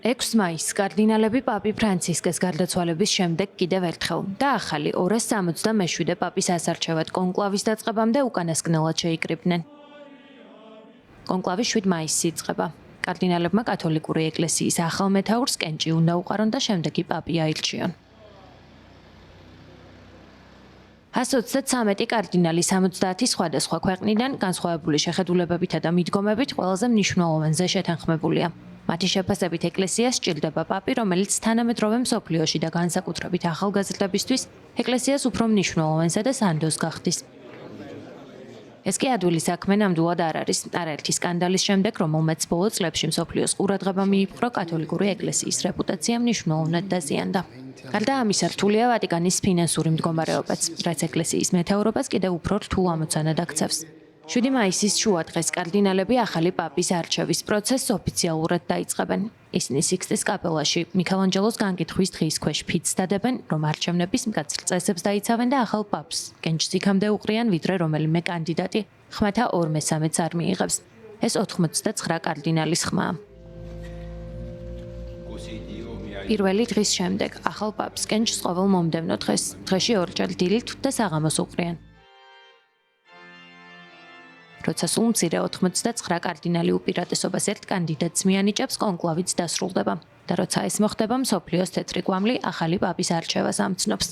6 მაისს კარდინალები პაპი ფრანცისკეს გარდაცვალების შემდეგ კიდევ ერთხელ და ახალი 267 პაპის ასარჩევად კონკლავის დაწყებამდე უკანასკნელად შეიკრიბნენ. კონკლავი 7 მაისს იწყება. კარდინალებმა კათოლიკური ეკლესიის ახალ მეთაურს კენჭი უნდა უყარონ და შემდეგი პაპი აირჩიონ. 133 კარდინალი 70 სხვადასხვა ქვეყნიდან განსხვავებული შეხედულებებითა და მიდგომებით ყველაზე მნიშვნელოვანზე შეთანხმებულია. მათი შეფასებით ეკლესიას სჭირდება პაპი, რომელიც თანამედროვე მსოფლიოში და განსაკუთრებით ახალგაზრდებისთვის ეკლესიას უფრო მნიშვნელოვანსა და სანდოს გახდის. ეს კი ადვილი საქმე ნამდვილად არ არის. არაერთი სკანდალის შემდეგ, რომელმაც ბოლო წლებში მსოფლიოს ყურადღება მიიპყრო, კათოლიკური ეკლესიის რეპუტაცია მნიშვნელოვნად დაზიანდა. გარდა ამისა, რთულია ვატიკანის ფინანსური მდგომარეობაც, რაც ეკლესიის მეთაურობას კიდევ უფრო რთულ ამოცანად აქცევს. 7 მაისის შუადღეს კარდინალები ახალი პაპის არჩევის პროცესს ოფიციალურად დაიწყებენ. ისინი სიქსტის კაპელაში მიქელანჯელოს განკითხვის დღის ქვეშ ფიცს დადებენ, რომ არჩევნების მკაცრ წესებს დაიცავენ და ახალ პაპს კენჭს იქამდე უყრიან, ვიდრე რომელიმე კანდიდატი ხმათა 2/3-ს არ მიიღებს. ეს 89 კარდინალის ხმაა. პირველი დღის შემდეგ ახალ პაპს კენჭს ყოველ მომდევნო დღეში ორჯერ დილით და საღამოს უყრიან. როცა სულ მცირე 89 კარდინალი უპირატესობას ერთ კანდიდატს მიანიჭებს, კონკლავიც დასრულდება და როცა ეს მოხდება, მსოფლიოს თეთრი კვამლი ახალი პაპის არჩევას ამცნობს.